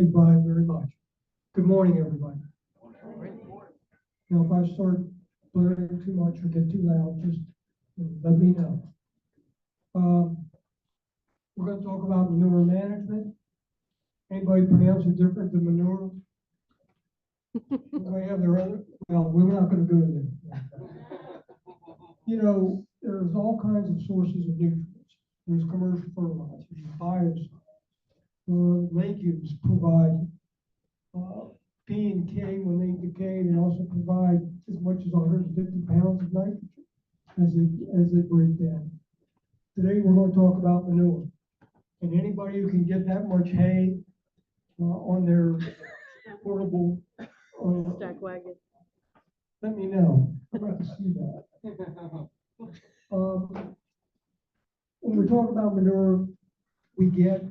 you, Brian, very much. Good morning, everybody. Now, if I start blaring too much or get too loud, just let me know. We're going to talk about manure management. Anybody pronounce it different than manure? Anybody have their other? Well, we're not going to go there. You know, there's all kinds of sources of nutrients. There's commercial fertilizers, biocides. Legumes provide P and K when they decay. They also provide as much as 150 pounds of nitrogen as they break down. Today we're going to talk about manure. And anybody who can get that much hay on their portable Stack wagon. let me know. I'd like to see that. When we talk about manure, we get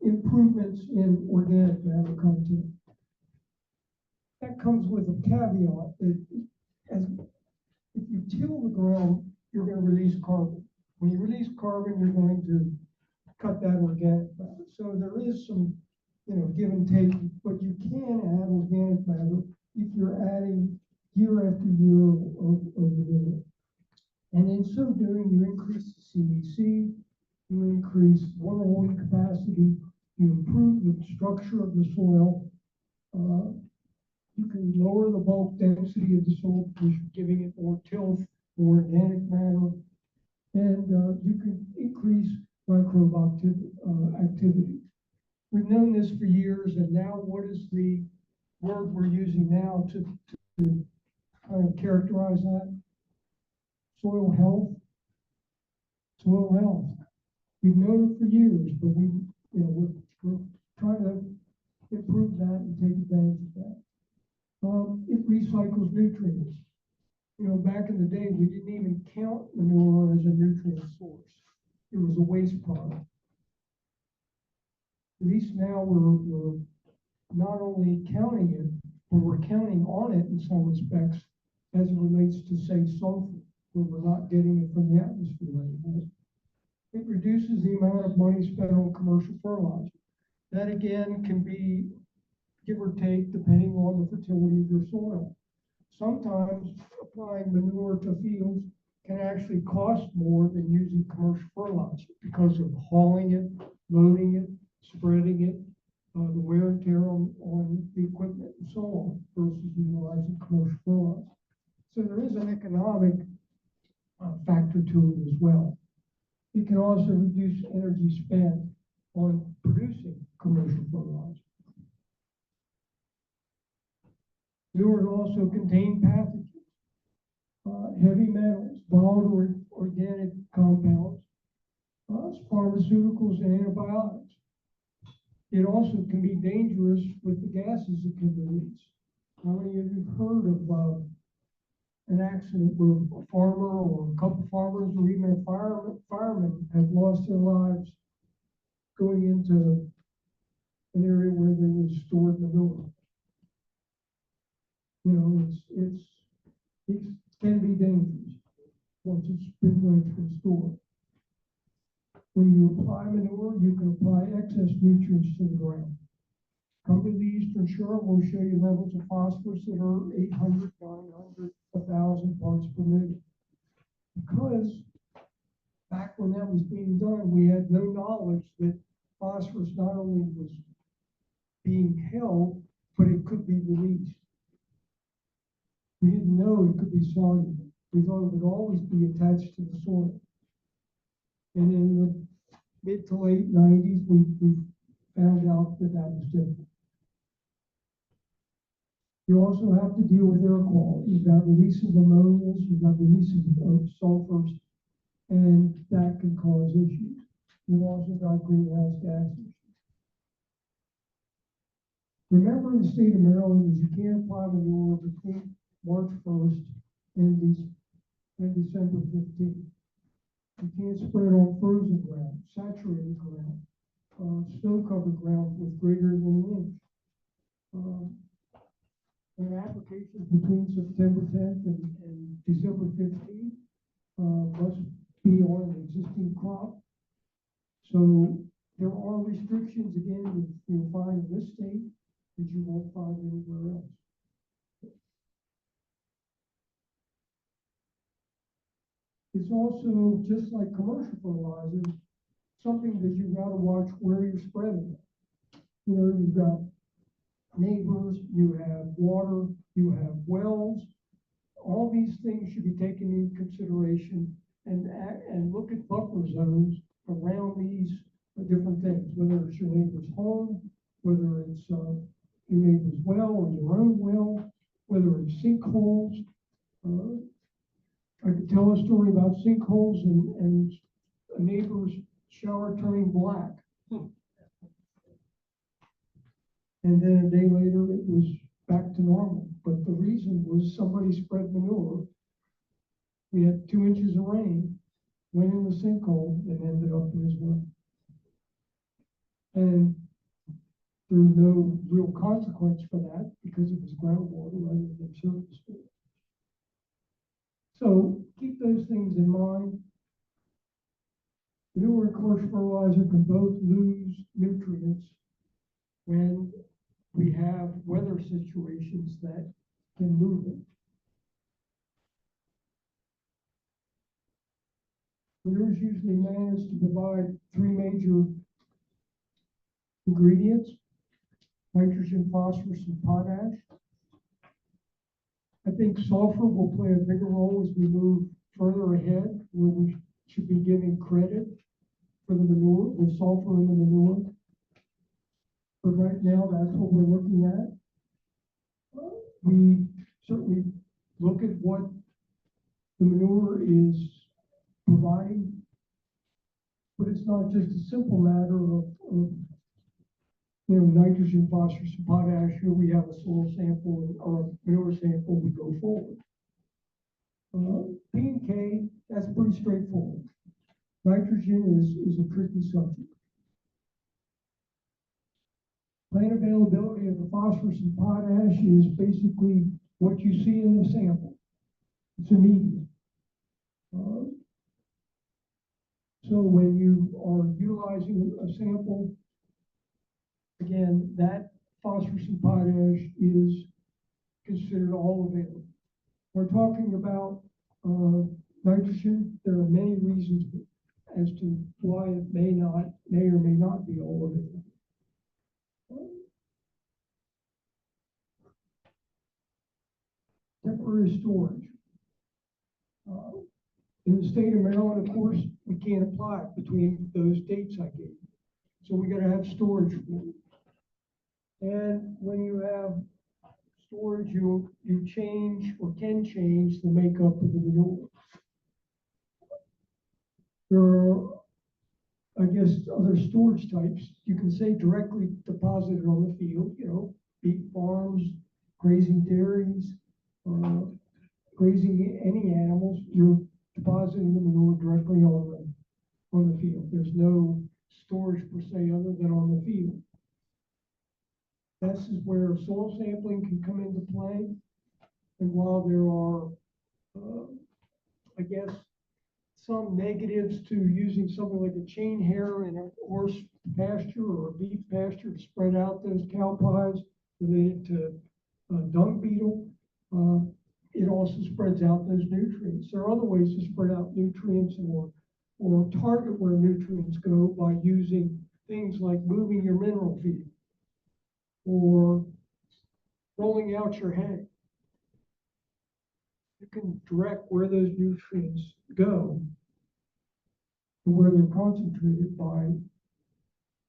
improvements in organic matter content. That comes with a caveat that if you till the ground, you're going to release carbon. When you release carbon, you're going to cut that organic matter. So there is some, give and take, but you can add organic matter if you're adding year after year of manure. And in so doing, you increase the CEC, you increase water holding capacity, you improve the structure of the soil. You can lower the bulk density of the soil because you're giving it more tilth, more organic matter, and you can increase microbe activity. We've known this for years, and now what is the word we're using now to kind of characterize that? Soil health. Soil health. We've known it for years, but we're trying to improve that and take advantage of that. It recycles nutrients. Back in the day, we didn't even count manure as a nutrient source. It was a waste product. At least now we're not only counting it, but we're counting on it in some respects as it relates to, say, sulfur, where we're not getting it from the atmosphere anymore. It reduces the amount of money spent on commercial fertilizer. That again can be give or take depending on the fertility of your soil. Sometimes applying manure to fields can actually cost more than using commercial fertilizer because of hauling it, loading it, spreading it, the wear and tear on the equipment and so on versus utilizing commercial fertilizer. So there is an economic factor to it as well. It can also reduce energy spent on producing commercial fertilizer. Manure also contain pathogens, heavy metals, volatile organic compounds, pharmaceuticals, and antibiotics. It also can be dangerous with the gases it can release. How many of you have heard of an accident where a farmer or a couple farmers or even a fireman have lost their lives going into an area where there was stored manure? It can be dangerous once it's been stored. When you apply manure, you can apply excess nutrients to the ground. Come to the Eastern Shore, we'll show you levels of phosphorus that are 800, 900, 1,000 parts per million. Because back when that was being done, we had no knowledge that phosphorus not only was being held, but it could be released. We didn't know it could be soluble. We thought it would always be attached to the soil. And in the mid to late 90s, we found out that was different. You also have to deal with air quality. You've got release of ammonias, you've got releases of sulfurs, and that can cause issues. You've also got greenhouse gas issues. Remember, in the state of Maryland, is you can't apply manure between March 1st and December 15th. You can't spread on frozen ground, saturated ground, snow-covered ground with greater than an inch. And applications between September 10th and December 15th must be on an existing crop. So There are restrictions, again, that you'll find in this state that you won't find anywhere else. It's also, just like commercial fertilizer, something that you've got to watch where you're spreading it. You know, you've got neighbors, you have water, you have wells. All these things should be taken into consideration and look at buffer zones around these different things, whether it's your neighbor's home, whether it's your neighbor's well or your own well, whether it's sinkholes. I could tell a story about sinkholes and a neighbor's shower turning black. And then a day later, it was back to normal. But the reason was somebody spread manure. We had 2 inches of rain, went in the sinkhole, and ended up in his well. And there's no real consequence for that because it was groundwater rather than surface water. So keep those things in mind. Manure and commercial fertilizer can both lose nutrients when we have weather situations that can move it. Manure is usually managed to provide 3 major ingredients: nitrogen, phosphorus, and potash. I think sulfur will play a bigger role as we move further ahead, where we should be giving credit for the manure, the sulfur in the manure. But right now, that's what we're looking at. We certainly look at what the manure is providing, but it's not just a simple matter of nitrogen, phosphorus, and potash. Here we have a soil sample or a manure sample, we go forward. P and K, that's pretty straightforward. Nitrogen is a tricky subject. Plant availability of the phosphorus and potash is basically what you see in the sample. It's immediate. So when you are utilizing a sample, again, that phosphorus and potash is considered all available. We're talking about nitrogen. There are many reasons as to why it may or may not be all available. Temporary storage. In the state of Maryland, of course, we can't apply it between those dates I gave. So we got to have storage for it. And when you have storage, you change or can change the makeup of the manure. There are, I guess, other storage types. You can say directly deposited on the field, beef farms, grazing dairies, grazing any animals, you're depositing the manure directly on the field. There's no storage per se other than on the field. This is where soil sampling can come into play. And while there are, I guess, some negatives to using something like a chain hair in a horse pasture or a beef pasture to spread out those cow pies related to dung beetle, it also spreads out those nutrients. There are other ways to spread out nutrients or target where nutrients go by using things like moving your mineral feed or rolling out your hay. You can direct where those nutrients go and where they're concentrated by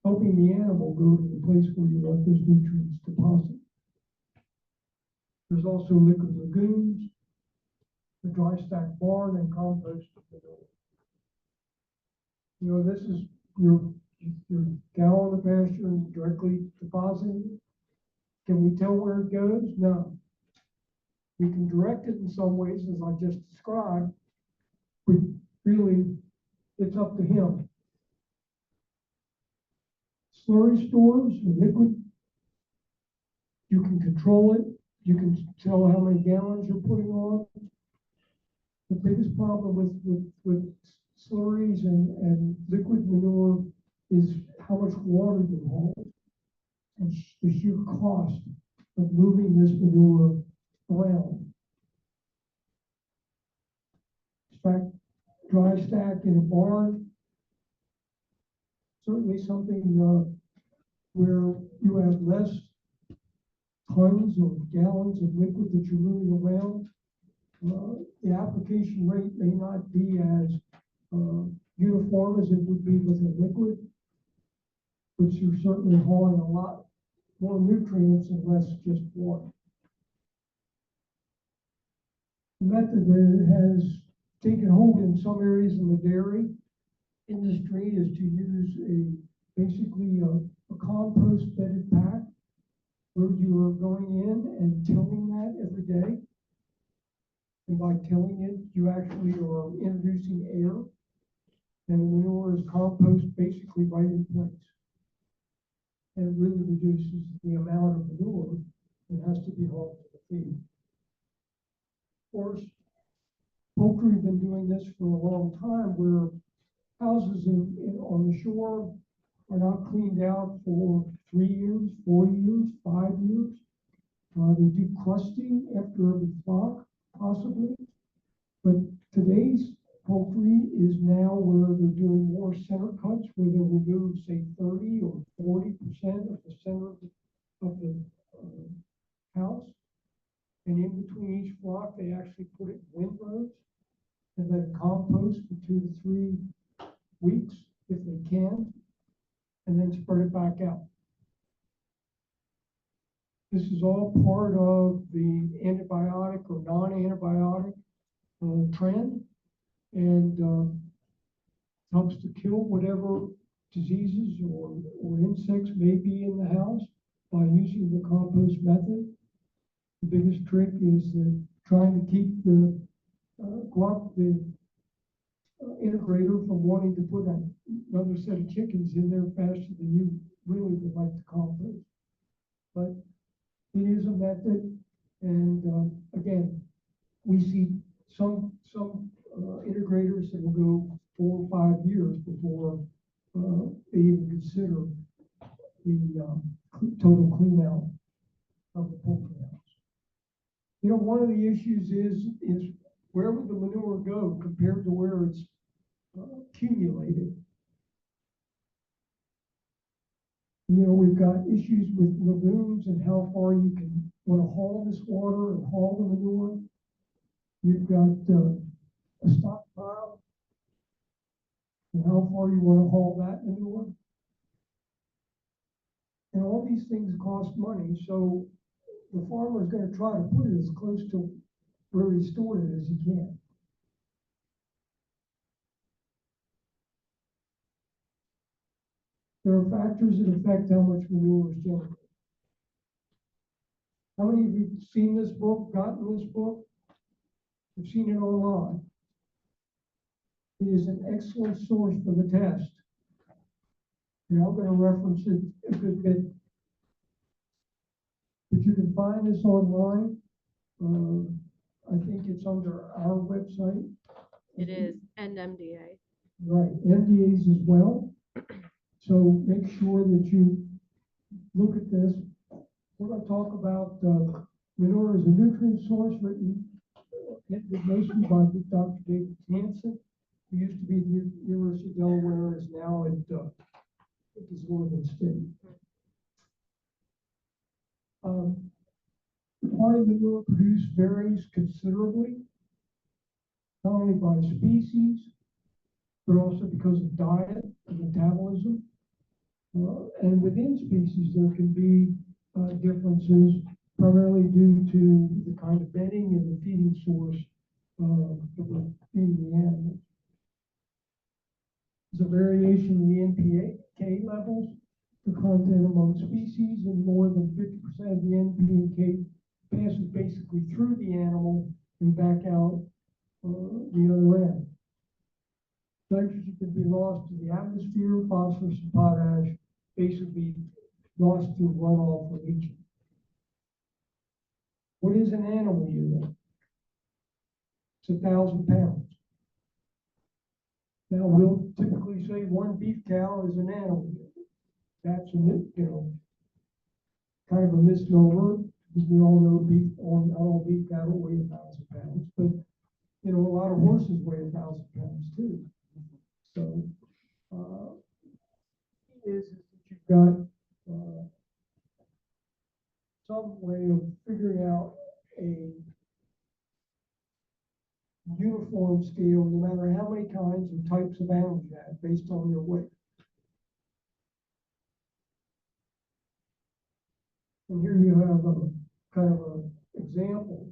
helping the animal go to the place where you want those nutrients deposited. There's also liquid lagoons, the dry stack barn, and compost manure. This is your cow on the pasture and directly depositing it. Can we tell where it goes? No. We can direct it in some ways, as I just described, but really, it's up to him. Slurry stores, liquid, you can control it. You can tell how many gallons you're putting on. The biggest problem with slurries and liquid manure is how much water you hold and the sheer cost of moving this manure around. Dry stack in a barn, certainly something where you have less tons or gallons of liquid that you're moving around. The application rate may not be as uniform as it would be with a liquid, but you're certainly hauling a lot more nutrients and less just water. The method that has taken hold in some areas in the dairy industry is to use basically a compost bedded pack where you are going in and tilling that every day. And by tilling it, you actually are introducing air, and the manure is compost basically right in place. And it really reduces the amount of manure that has to be hauled to the feed. Of course, poultry have been doing this for a long time, where houses on the shore are not cleaned out for 3 years, 4 years, 5 years. They do crusting after every flock, possibly. But today's poultry is now where they're doing more center cuts, where they remove, say, 30 or 40% of the center of the house. And in between each flock, they actually put it in windrows and let it compost for 2 to 3 weeks, if they can, and then spread it back out. This is all part of the antibiotic or non-antibiotic trend, and helps to kill whatever diseases or insects may be in the house by using the compost method. The biggest trick is trying to keep the integrator from wanting to put another set of chickens in there faster than you really would like to compost. But it is a method, and again, we see some integrators that will go 4 or 5 years before they even consider the total clean out of the poultry house. You know, one of the issues is where would the manure go compared to where it's accumulated? You know, we've got issues with lagoons and how far you can want to haul this water and haul the manure. You've got a stockpile and how far you want to haul that manure. And all these things cost money, so the farmer is going to try to put it as close to where he stored it as he can. There are factors that affect how much manure is generated. How many of you have seen this book, gotten this book? You've seen it online. It is an excellent source for the test. And I'm going to reference it a good bit. But you can find this online. I think it's under our website. It is, and MDA. Right, MDAs as well. So make sure that you look at this. We're going to talk about manure as a nutrient source, written information by Dr. David Hansen, who used to be at the University of Delaware, is now at Oregon State. The quantity of manure produced varies considerably, not only by species, but also because of diet and metabolism. And within species, there can be differences, primarily due to the kind of bedding and the feeding source that we're feeding the animals. There's a variation in the NPK levels, the content among species, and more than 50% of the NPK passes basically through the animal and back out the other end. Nitrogen can be lost to the atmosphere, phosphorus and potash basically lost through runoff or leaching. What is an animal unit? It's 1,000 pounds. Now, we'll typically say one beef cow is an animal. That's a, kind of a misnomer, because we all know not all beef cattle weigh 1,000 pounds, but, a lot of horses weigh 1,000 pounds too. So, is that you've got some way of figuring out a uniform scale, no matter how many kinds or types of animals you have, based on their weight. And here you have a kind of an example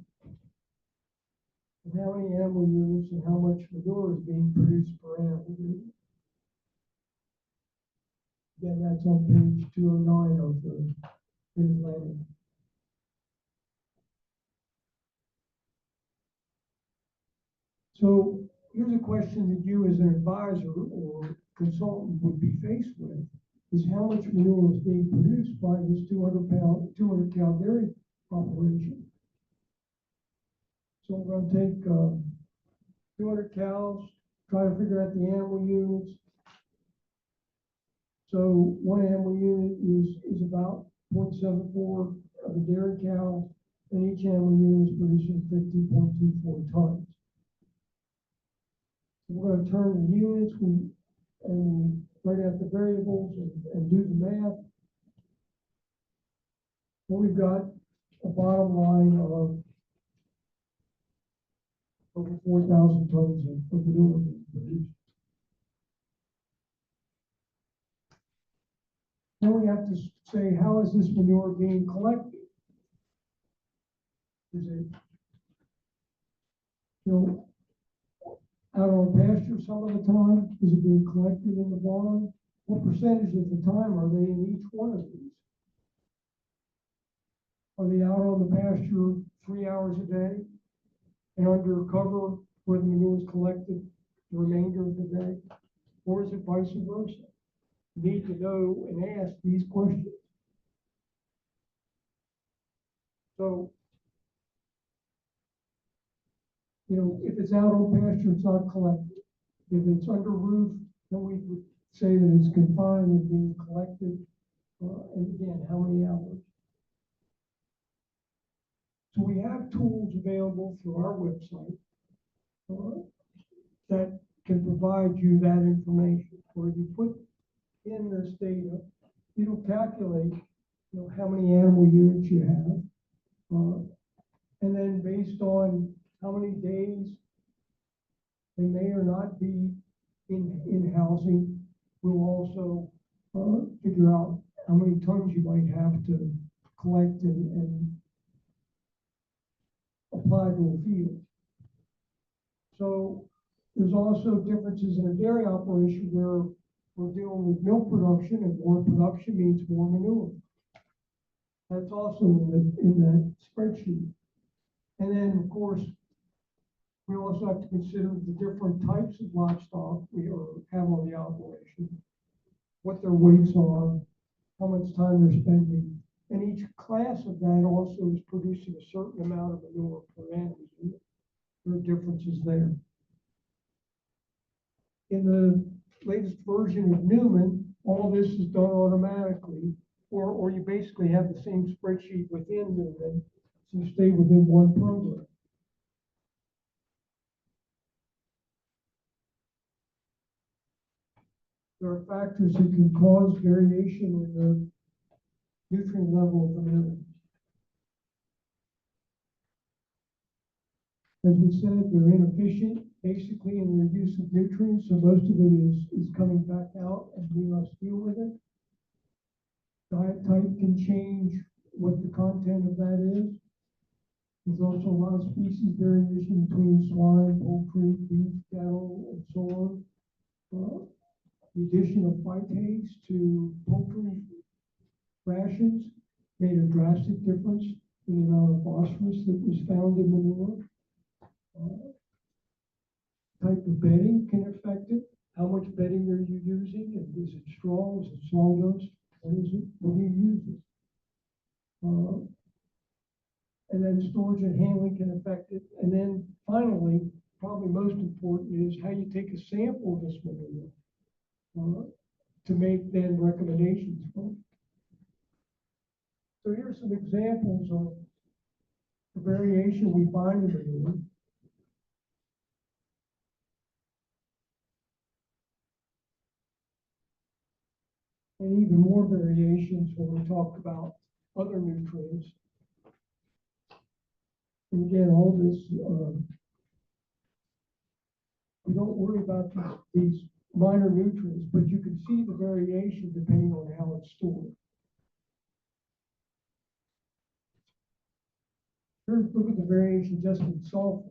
of how many animal units and how much manure is being produced per animal unit. Again, that's on page 209 of the Mid-Atlantic. So here's a question that you as an advisor or consultant would be faced with, is how much manure is being produced by this 200 cow dairy operation. So we're going to take 200 cows, try to figure out the animal units. So one animal unit is about 0.74 of a dairy cow, and each animal unit is producing 50.24 tons. We're going to turn the units and write out the variables and do the math. And we've got a bottom line of over 4,000 tons of manure being produced. Then we have to say, how is this manure being collected? Is it, out on pasture some of the time? Is it being collected in the barn? What percentage of the time are they in each one of these? Are they out on the pasture 3 hours a day and under cover where the manure is collected the remainder of the day? Or is it vice versa? You need to know and ask these questions. So, if it's out on pasture, it's not collected. If it's under roof, then we would say that it's confined and being collected. And again, how many hours? So we have tools available through our website that can provide you that information. Where you put in this data, it'll calculate, how many animal units you have, and then based on how many days they may or not be in housing, we'll also figure out how many tons you might have to collect and apply to a field. So there's also differences in a dairy operation where we're dealing with milk production, and more production means more manure. That's also in that spreadsheet. And then, of course, we also have to consider the different types of livestock we have on the operation, what their weights are, how much time they're spending. And each class of that also is producing a certain amount of manure per animal unit. There are differences there. In the latest version of Newman, all this is done automatically, or you basically have the same spreadsheet within Newman, so you stay within one program. There are factors that can cause variation in the nutrient level of the manure. As we said, they're inefficient, basically, in their use of nutrients, so most of it is coming back out, and we must deal with it. Diet type can change what the content of that is. There's also a lot of species variation between swine, poultry, beef, cattle, and so on. The addition of phytase to poultry rations made a drastic difference in the amount of phosphorus that was found in manure. Type of bedding can affect it. How much bedding are you using? And is it straw? Is it sawdust? What is it? What do you use it? And then storage and handling can affect it. And then finally, probably most important is how you take a sample of this manure to make then recommendations from it. So here's some examples of the variation we find in manure. And even more variations when we talk about other nutrients. And again, all this, we don't worry about these minor nutrients, but you can see the variation depending on how it's stored. Here's, look at the variation just in sulfur.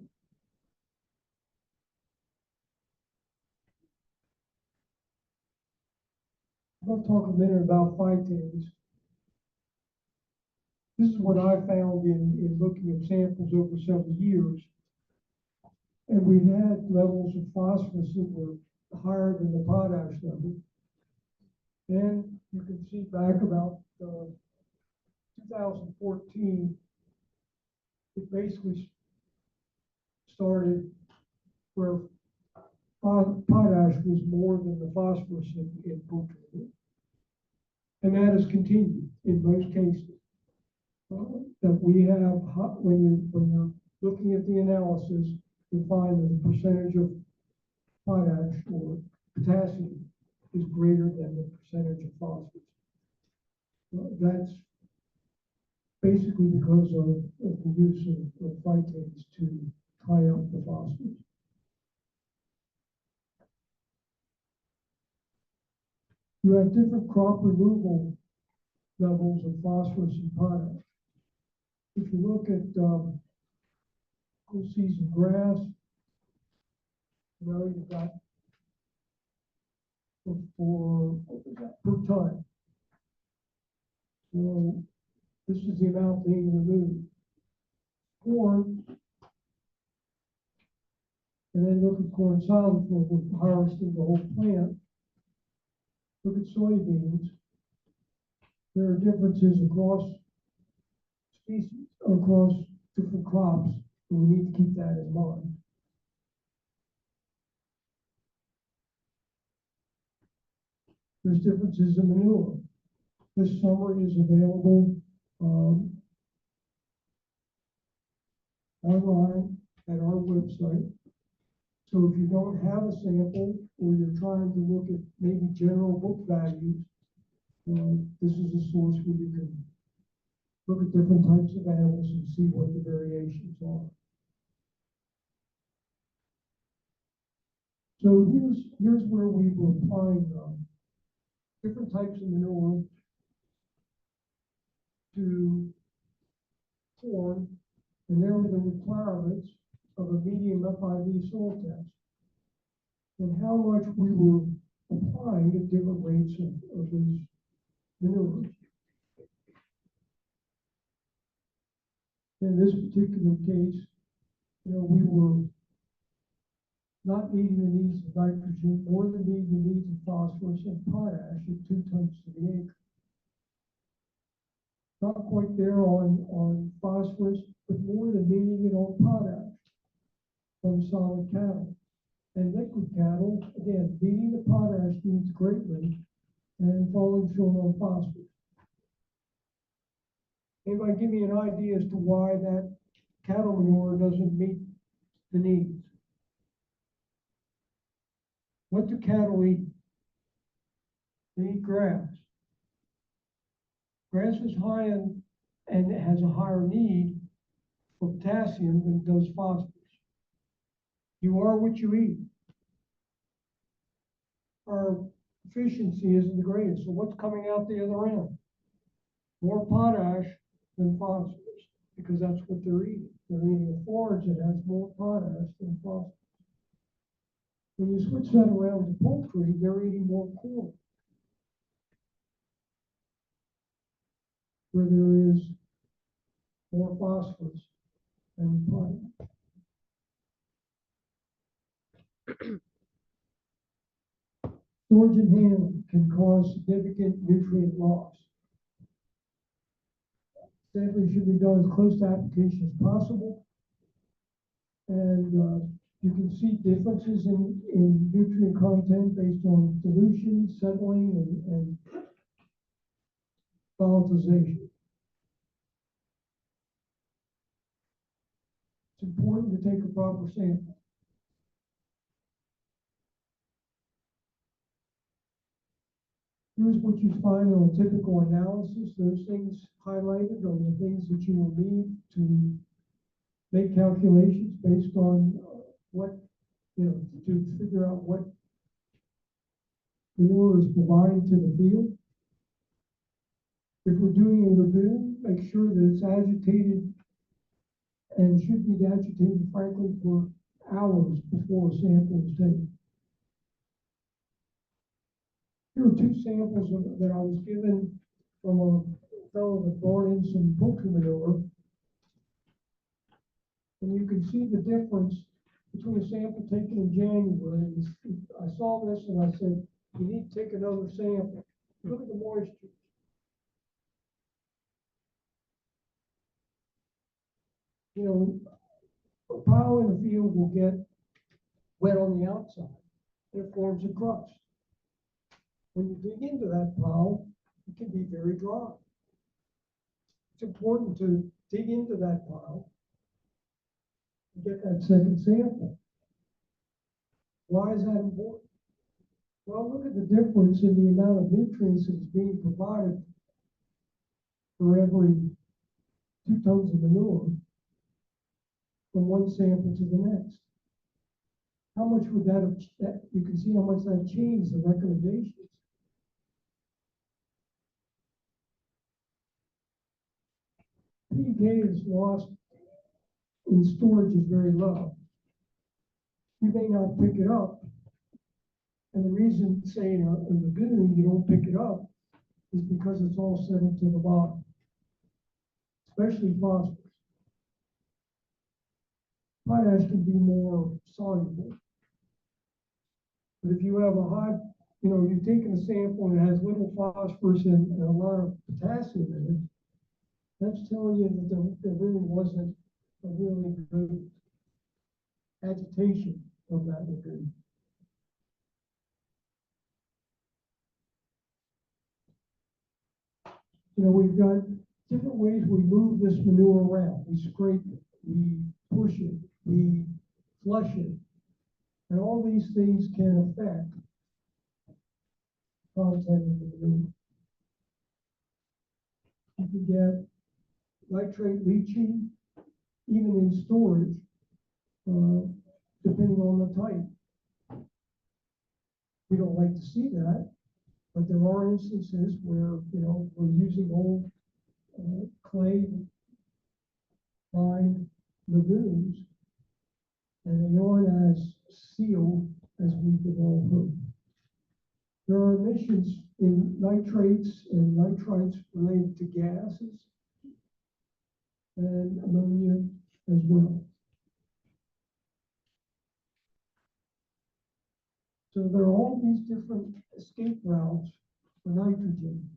I'm going to talk a minute about phytates. This is what I found in looking at samples over several years. And we had levels of phosphorus that were higher than the potash level. And you can see back about 2014, it basically started where potash was more than the phosphorus in poultry. And that has continued in most cases. That we have, when you're looking at the analysis, you find that the percentage of potash or potassium is greater than the percentage of phosphorus. That's basically because of the use of phytates to tie up the phosphorus. You have different crop removal levels of phosphorus and potash. If you look at full season grass, you know, you've got for what was that, per ton. So this is the amount being removed. Corn, and then look at corn solid for we're harvesting the whole plant. Look at soybeans. There are differences across species, across different crops, and we need to keep that in mind. There's differences in manure. This summary is available online at our website. So if you don't have a sample or you're trying to look at maybe general book values, this is a source where you can look at different types of animals and see what the variations are. So here's where we were applying different types of manure to corn, and there were the requirements of a medium FIV soil test and how much we were applying at different rates of these manures. In this particular case, you know, we were not meeting the needs of nitrogen, more than meeting the needs of phosphorus and potash at 2 tons to the acre. Not quite there on phosphorus, but more than meeting it on potash from solid cattle. And liquid cattle, again, meeting the potash needs greatly and falling short on phosphorus. Anybody give me an idea as to why that cattle manure doesn't meet the needs? What do cattle eat? They eat grass. Grass is high in, and it has a higher need for potassium than does phosphorus. You are what you eat. Our efficiency isn't the greatest. So what's coming out the other end? More potash than phosphorus, because that's what they're eating. They're eating a forage that has more potash than phosphorus. When you switch that around to poultry, they're eating more corn, where there is more phosphorus than potash. Storage and handling can cause significant nutrient loss. Sampling should be done as close to application as possible. And You can see differences in nutrient content based on dilution, settling, and volatilization. It's important to take a proper sample. Here's what you find on a typical analysis. Those things highlighted are the things that you will need to make calculations based on what, to figure out what manure is providing to the field. If we're doing a lagoon, make sure that it's agitated and should be agitated, frankly, for hours before a sample is taken. Here are two samples that I was given from a fellow that brought in some poultry manure. And you can see the difference between a sample taken in January. I saw this and I said, you need to take another sample. Look at the moisture. A pile in the field will get wet on the outside. It forms a crust. When you dig into that pile, it can be very dry. It's important to dig into that pile and get that second sample. Why is that important? Well, look at the difference in the amount of nutrients that's being provided for every 2 tons of manure from one sample to the next. How much would that have, you can see how much that changed the recommendations. pH is lost in storage is very low. You may not pick it up. And the reason, say, in a lagoon, you don't pick it up is because it's all settled to the bottom, especially phosphorus. Potash can be more soluble. But if you have a high, you've taken a sample and it has little phosphorus and a lot of potassium in it, that's telling you that there really wasn't a really good agitation of that lagoon. We've got different ways we move this manure around. We scrape it, we push it, we flush it. And all these things can affect content of the manure. You can get nitrate leaching, even in storage, depending on the type. We don't like to see that, but there are instances where, we're using old clay lined lagoons, and they aren't as sealed as we would all hope. There are emissions in nitrates and nitrites related to gases and ammonia as well. So there are all these different escape routes for nitrogen.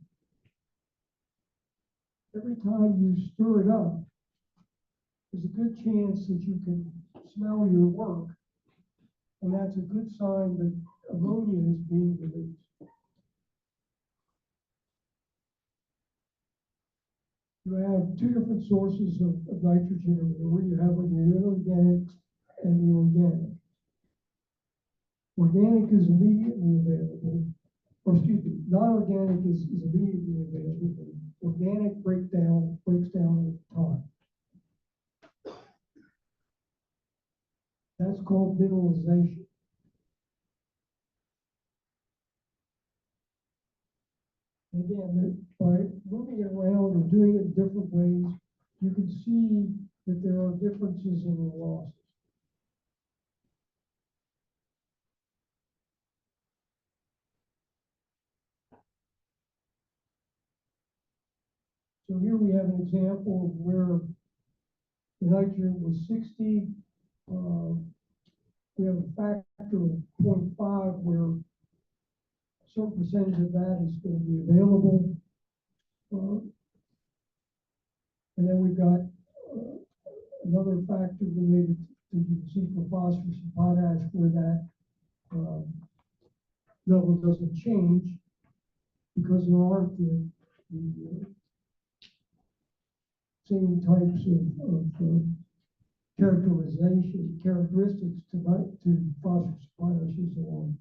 Every time you stir it up, there's a good chance that you can smell your work, and that's a good sign that ammonia is being released. You have two different sources of nitrogen in manure. You have the inorganic and the organic. Organic is immediately available, or excuse me, non-organic is immediately available. Organic breaks down over time. That's called mineralization. Again, by moving it around or doing it in different ways, you can see that there are differences in the losses. So here we have an example of where the nitrogen was 60. We have a factor of 0.5 where a certain percentage of that is going to be available. And then we've got another factor related So you can see for phosphorus and potash where that level doesn't change because there aren't the same types of characteristics to phosphorus and potash as along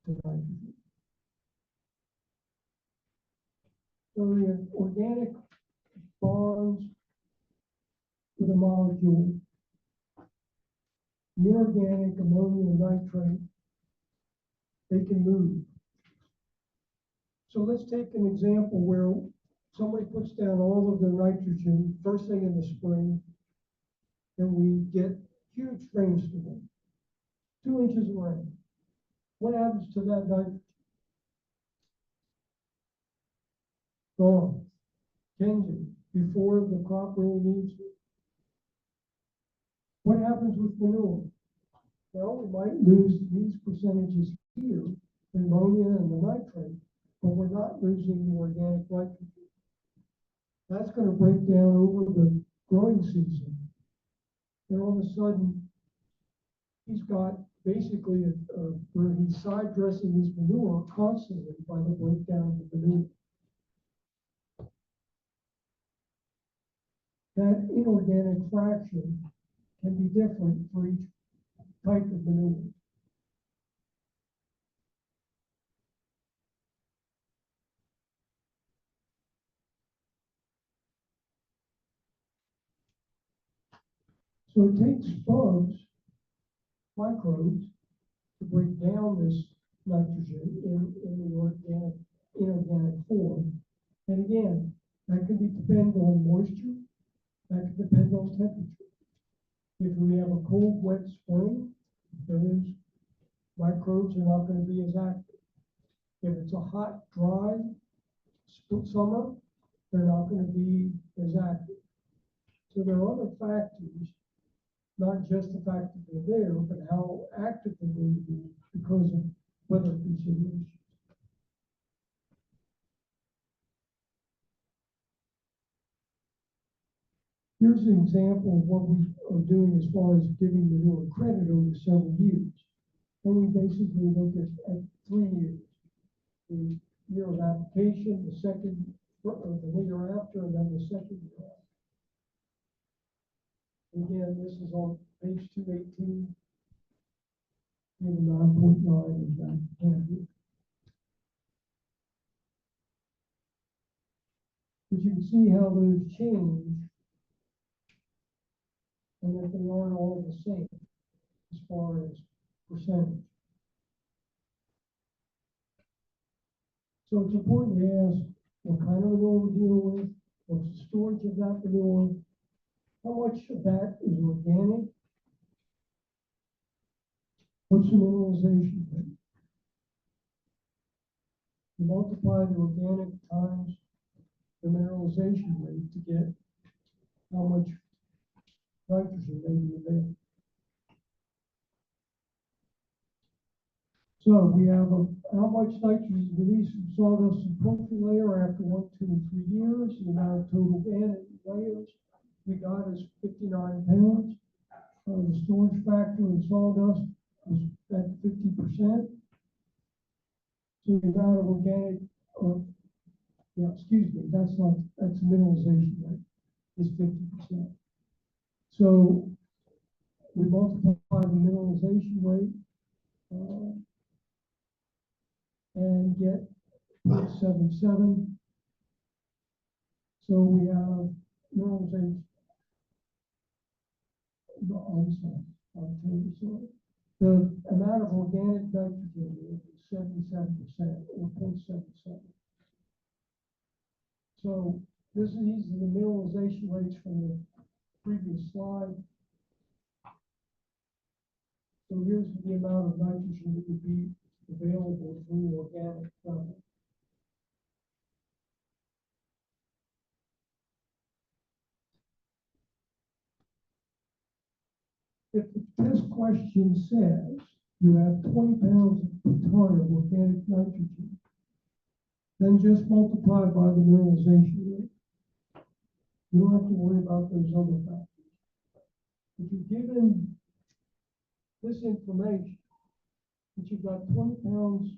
to nitrogen. So the organic bonds with a molecule, the inorganic ammonia and nitrate, they can move. So let's take an example where somebody puts down all of their nitrogen first thing in the spring, and we get huge rainstorm, 2 inches of rain. What happens to that nitrogen? Gone. Changing before the crop really needs it. What happens with manure? Well, we might lose these percentages here, the ammonia and the nitrate, but we're not losing the organic nitrogen. That's going to break down over the growing season. And all of a sudden, he's got basically where he's side dressing his manure constantly by the breakdown of the manure. That inorganic fraction can be different for each type of manure. So it takes bugs, microbes, to break down this nitrogen in the inorganic form. And again, that can depend on moisture, that can depend on temperature. If we have a cold, wet spring, those microbes are not going to be as active. If it's a hot, dry summer, they're not going to be as active. So there are other factors, not just the fact that they're there, but how active they're going to be because of weather considerations. Here's an example of what we are doing as far as giving manure credit over several years. And we basically look at 3 years. The year of application, the year after, and then the second year after. Again, this is on page 218, and 9.9 of that handbook. But you can see how those change, and that they aren't all the same as far as percentage. So it's important to ask what kind of manure we're dealing with, what's the storage of that manure, how much of that is organic, what's the mineralization rate. You multiply the organic times the mineralization rate to get how much nitrogen may be available. So we have how much nitrogen is released from sawdust and poultry layer after 1, 2, and 3 years. The amount of total banded layers we got is 59 pounds. The storage factor in sawdust is at 50%. So the amount of organic, that's mineralization rate is 50%. So we multiply the mineralization rate and get 0.77. So we have mineralization. I'm sorry. The amount of organic nitrogen is 77% or 0.77. So these are the mineralization rates from the previous slide. So here's the amount of nitrogen that would be available through organic level. If the test question says you have 20 pounds per ton of organic nitrogen, then just multiply by the mineralization rate. You don't have to worry about those other factors. if you're given this information, that you've got 20 pounds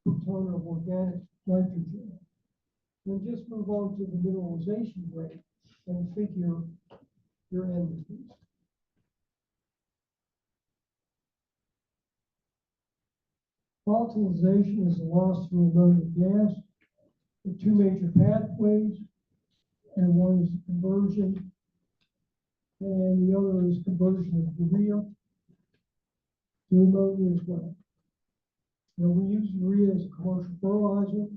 per ton of organic nitrogen, then just move on to the mineralization rate and figure your end use. Volatilization is the loss through ammonia gas. There are two major pathways, and one is conversion, and the other is conversion of urea to ammonia as well. Now, we use urea as a commercial fertilizer,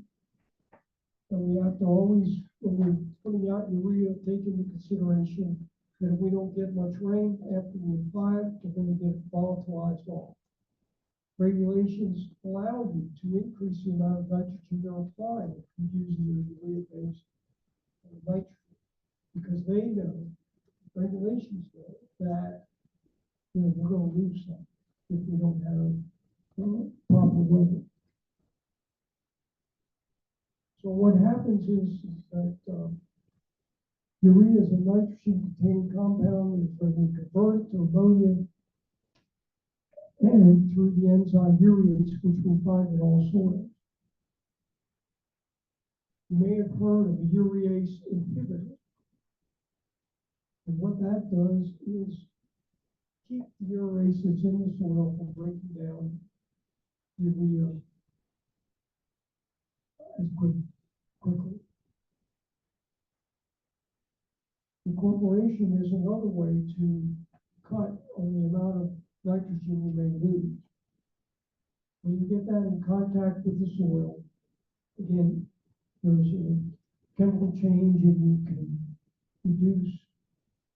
and we have to always, when we're putting out urea, take into consideration that if we don't get much rain after we apply it, we're going to get volatilized off. Regulations allow you to increase the amount of nitrogen you're applying if you're using your urea-based nitrogen, because they know, regulations know, that we're going to lose some if we don't have proper weather. So what happens is that urea is a nitrogen-containing compound that is readily converted to ammonia and through the enzyme urease, which we find in all soils. You may have heard of a urease inhibitor. And what that does is keep the urease that's in the soil from breaking down urea as quickly. Incorporation is another way to cut on the amount of nitrogen you may lose. When you get that in contact with the soil, again, there's a chemical change and you can reduce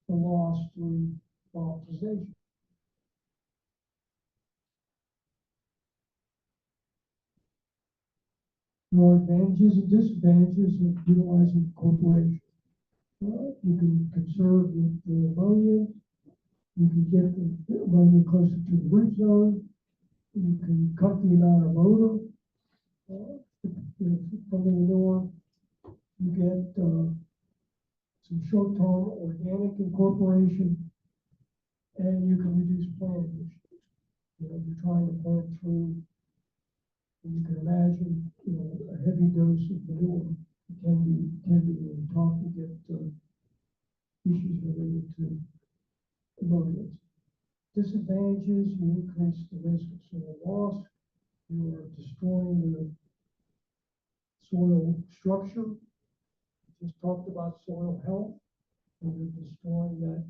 the loss through volatilization. There are advantages and disadvantages of utilizing incorporation. You can conserve the ammonia. You can get the ammonia closer to the root zone. You can cut the amount of odor from the manure. You get some short-term organic incorporation, and you can reduce plant issues. You're trying to plant through, and you can imagine, a heavy dose of manure can be really tough to get issues related to ammonia. Disadvantages: you increase the risk of soil loss. You are destroying the soil structure. We just talked about soil health, and you're destroying that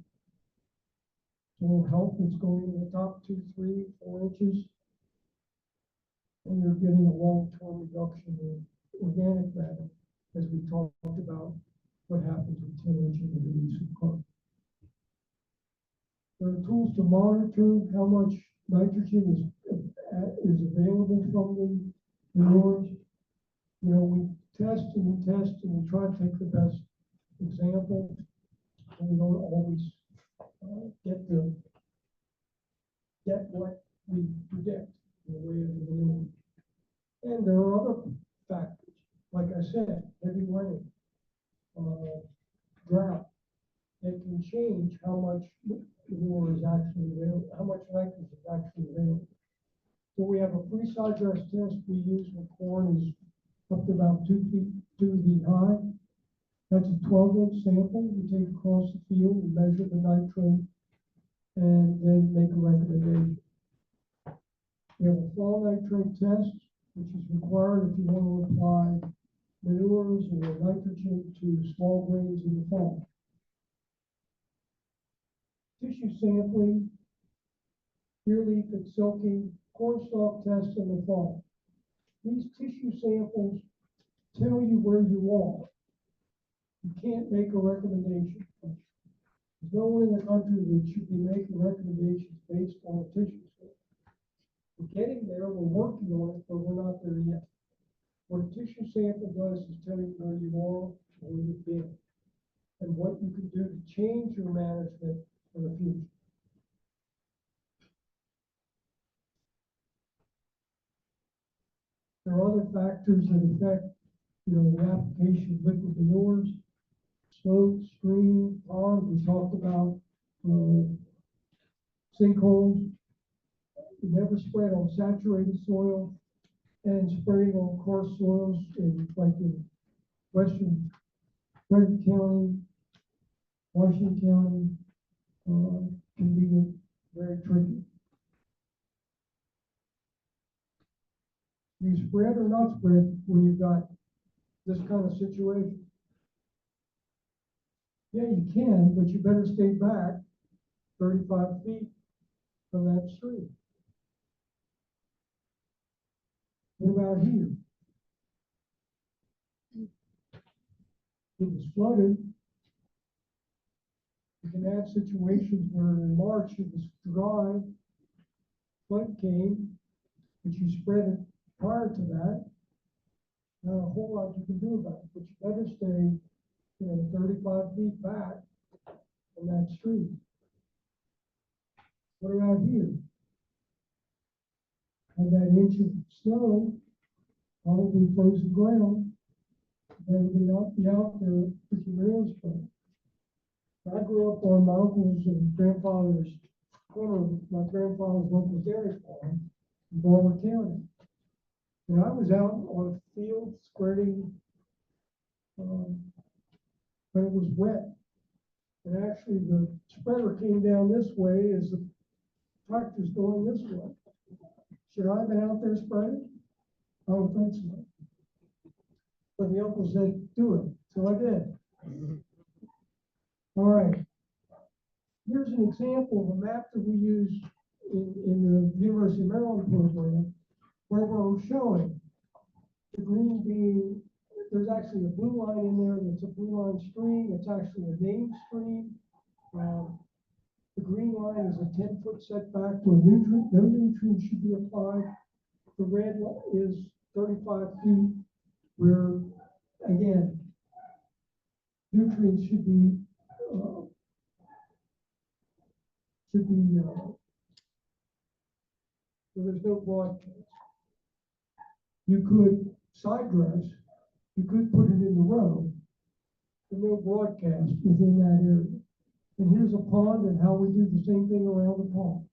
soil health that's going in the top 2, 3, 4 inches. And you're getting a long-term reduction in organic matter, as we talked about what happens with tillage and the release of carbon. There are tools to monitor how much nitrogen is available from the manures. We test and we test and we try to take the best example, and we don't always get what we predict in the way of the manure. And there are other factors, like I said, heavy rain, drought, that can change how much manure is actually available, how much nitrogen is actually available. So we have a freeze-dry dress test we use when corn is up to about 2 feet high. That's a 12-inch sample we take across the field, we measure the nitrate, and then make a recommendation. We have a fall nitrate test, which is required if you want to apply manures or nitrogen to small grains in the fall. Tissue sampling, ear leaf and silking, corn stalk test in the fall. These tissue samples tell you where you are. You can't make a recommendation. There's no one in the country that should be making recommendations based on a tissue sample. We're getting there, we're working on it, but we're not there yet. What a tissue sample does is tell you where you are, where you've been, and what you can do to change your management for the future. There are other factors that affect, the application of liquid manures, slope, stream, pond. We talked about sinkholes. You never spread on saturated soil, and spraying on coarse soils like in western Frederick County, Washington County, can be very tricky. You spread or not spread when you've got this kind of situation? Yeah, you can, but you better stay back 35 feet from that stream. What about here? It was flooded. You can have situations where in March it was dry, flood came, but you spread it prior to that. Not a whole lot you can do about it, but you better stay, 35 feet back from that stream. What about here? Had that inch of snow, probably frozen ground, better not be out there with your rails burnt. I grew up on my uncle's and grandfather's corner of my grandfather's local dairy farm in Baltimore County. And I was out on a field spreading when it was wet. And actually the spreader came down this way as the tractor's going this way. Should I have been out there spreading? I don't think so. But the uncle said, do it. So I did. All right. Here's an example of a map that we use in the University of Maryland program, where we're showing the green being, there's actually a blue line in there that's a blue line stream. It's actually a named stream. The green line is a 10-foot setback where no nutrients should be applied. The red is 35 feet where, again, nutrients should be where there's no broadcast. You could side dress, you could put it in the row, but no broadcast within that area. And here's a pond and how we do the same thing around the pond.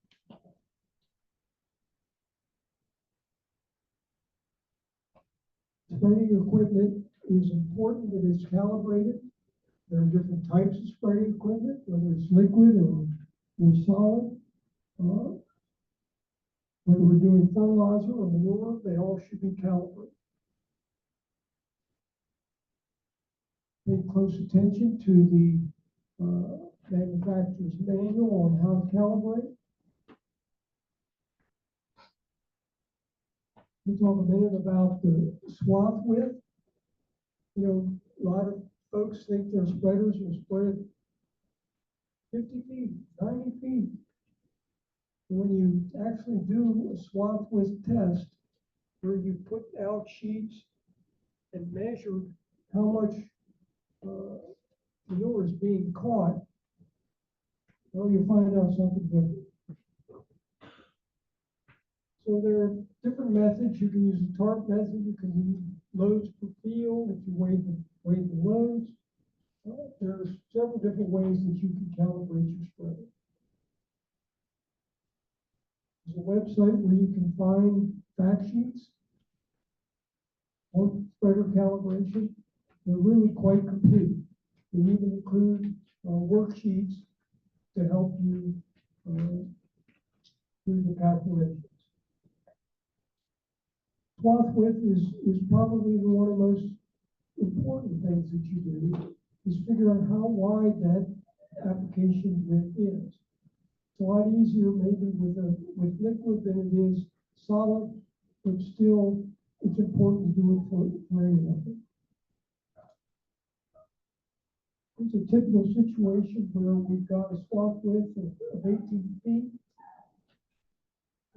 Spraying equipment is important that it's calibrated. There are different types of spraying equipment, whether it's liquid or solid. Whether we're doing fertilizer or manure, they all should be calibrated. Pay close attention to the manufacturer's manual on how to calibrate. We'll talk a minute about the swath width. A lot of folks think their spreaders will spread 50 feet, 90 feet. When you actually do a swath width test, where you put out sheets and measure how much manure is being caught, well, you find out something different. So there are different methods. You can use the TARP method. You can use loads per field if you weigh the loads. There's several different ways that you can calibrate your spreader. There's a website where you can find fact sheets on spreader calibration. They're really quite complete. They even include worksheets to help you do the calculations. Swath width is probably one of the most important things that you do, is figure out how wide that application width is. It's a lot easier maybe with liquid than it is solid, but still it's important to do it for any of it. It's a typical situation where we've got a swath width of 18 feet,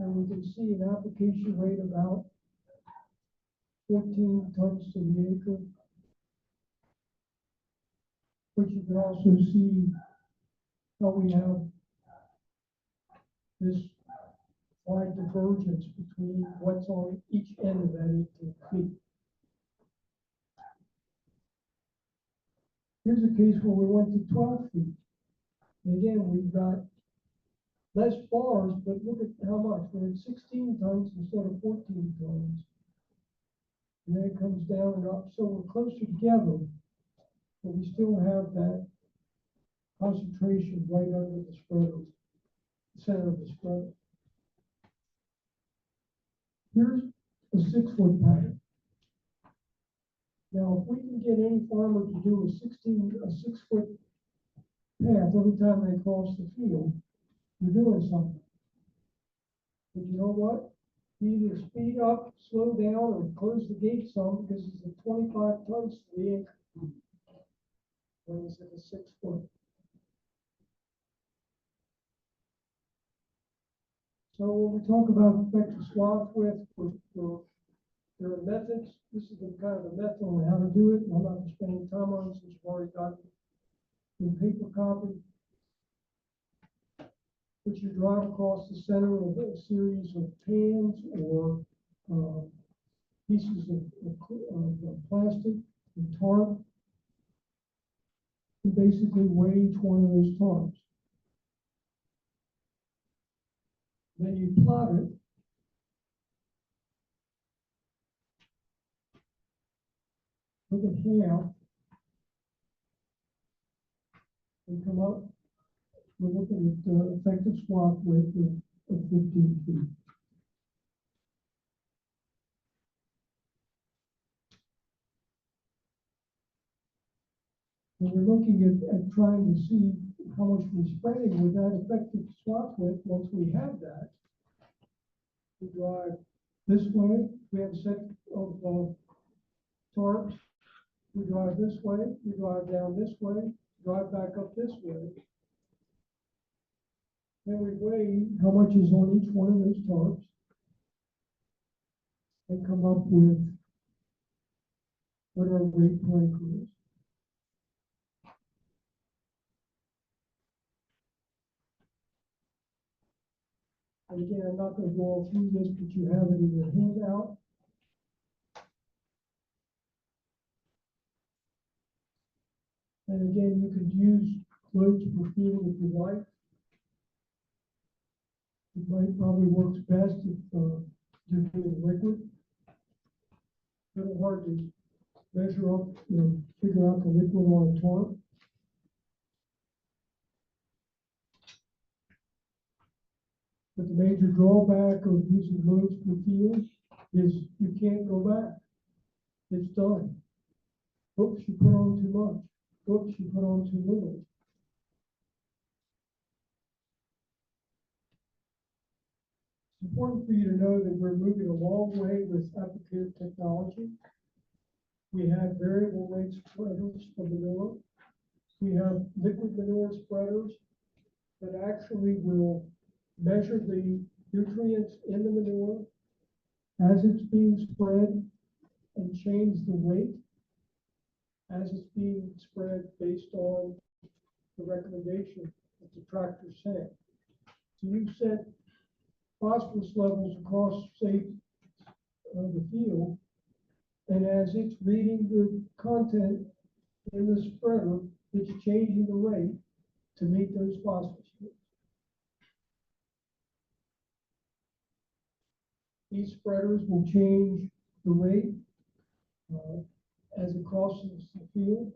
and we can see an application rate about 14 tons to the acre. But you can also see how we have this wide divergence between what's on each end of that 18 feet. Here's a case where we went to 12 feet. And again, we've got less bars, but look at how much, we're at 16 tons instead of 14 tons. And then it comes down and up, so we're closer together, but we still have that concentration right under the spreader, the center of the spreader. Here's a 6-foot pattern. Now, if we can get any farmer to do a 6-foot path every time they cross the field, you're doing something. But you know what? You either speed up, slow down, or close the gate some, because it's a 25 tons to the acre. When it's at a 6-foot. So when we talk about effective swath width, there are methods. This is the kind of the method on how to do it. I'm not going to spend any time on it since you've already got it in paper copy. Put your drive across the center of a series of pans or pieces of plastic and tarp. You basically weigh each one of those tarps. Then you plot it. Look at half and come up. We're looking at the effective swath width of 15 feet. And we're looking at trying to see how much we're spreading with that effective swath width. Once we have that, we drive this way. We have a set of tarps. We drive this way. We drive down this way. Drive back up this way. Then we weigh how much is on each one of those tarps and come up with what our rate per acre is. And again, I'm not going to go all through this, but you have it in your handout. And again, you could use loads per field if you like. It might probably works best if you're doing liquid. A little hard to measure up, figure out the liquid on a tarp. But the major drawback of using loads per field is you can't go back. It's done. Oops, you put on too much. Oops, you put on too little. It's important for you to know that we're moving a long way with applicative technology. We have variable rate spreaders for manure. We have liquid manure spreaders that actually will measure the nutrients in the manure as it's being spread and change the weight as it's being spread based on the recommendation that the tractor set. So you set phosphorus levels across, say, the field, and as it's reading the content in the spreader, it's changing the rate to meet those phosphorus levels. These spreaders will change the rate as it crosses the field.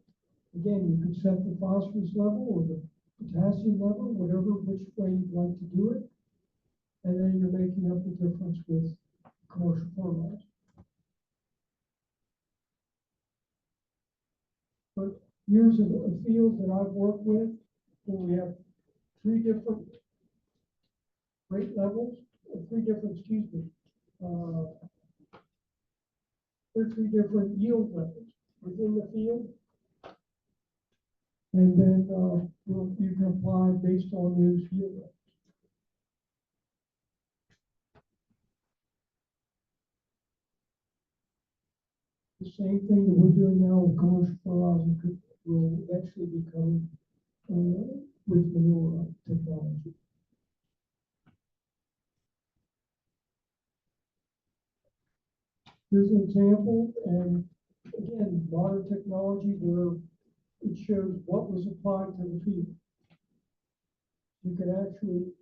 Again, you can set the phosphorus level or the potassium level, which way you'd like to do it. And then you're making up the difference with commercial fertilizer. But here's a field that I've worked with where we have three different rate levels, there's three different yield levels within the field. And then you can apply based on those yield levels. The same thing that we're doing now with commercial fertilizer will eventually be coming with manure technology. Here's an example, and again, modern technology where it shows what was applied to the field. You can actually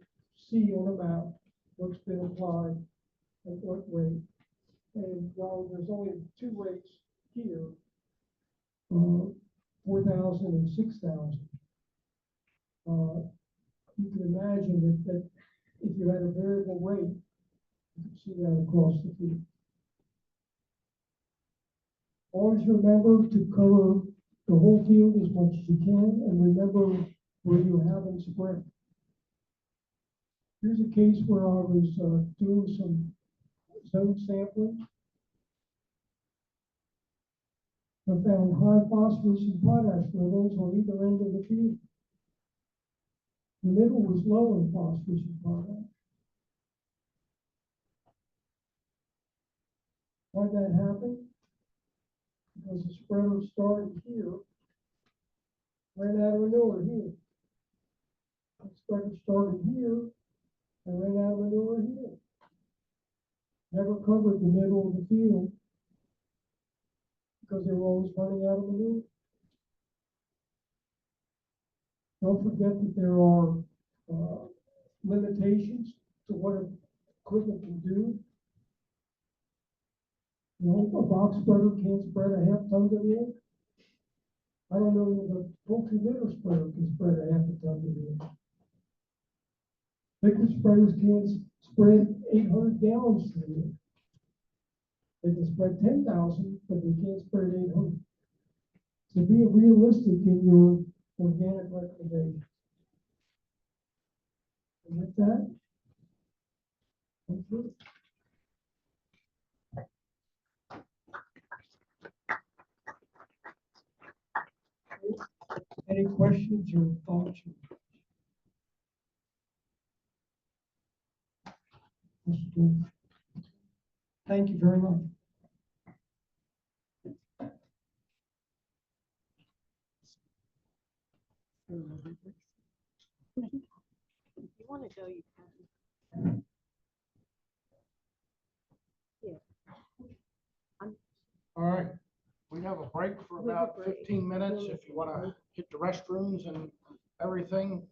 see on a map what's been applied at what rate. And while there's only two rates here, 4,000 and 6,000, you can imagine that if you had a variable rate, you could see that across the field. Always remember to cover the whole field as much as you can, and remember where you haven't spread. Here's a case where I was doing some zone sampling. I found high phosphorus and potash levels on either end of the field. The middle was low in phosphorus and potash. Why did that happen? Because the spreader started here, ran out of manure here. The spreader started here and ran out of manure here. Never covered the middle of the field because they were always running out of manure. Don't forget that there are limitations to what equipment can do. You know, a box spreader can't spread a half ton to the acre. I don't know if a poultry litter spreader can spread a half a ton to the acre. Liquid spreaders can't spread 800 gallons to the acre. They can spread 10,000, but they can't spread 800. So be realistic in your organic recommendations. And with that, I'm through. Any questions or thoughts? Thank you very much. If you want to go, you can. Yeah. All right, we have a break for We have a about break. 15 minutes if you want to hit the restrooms and everything.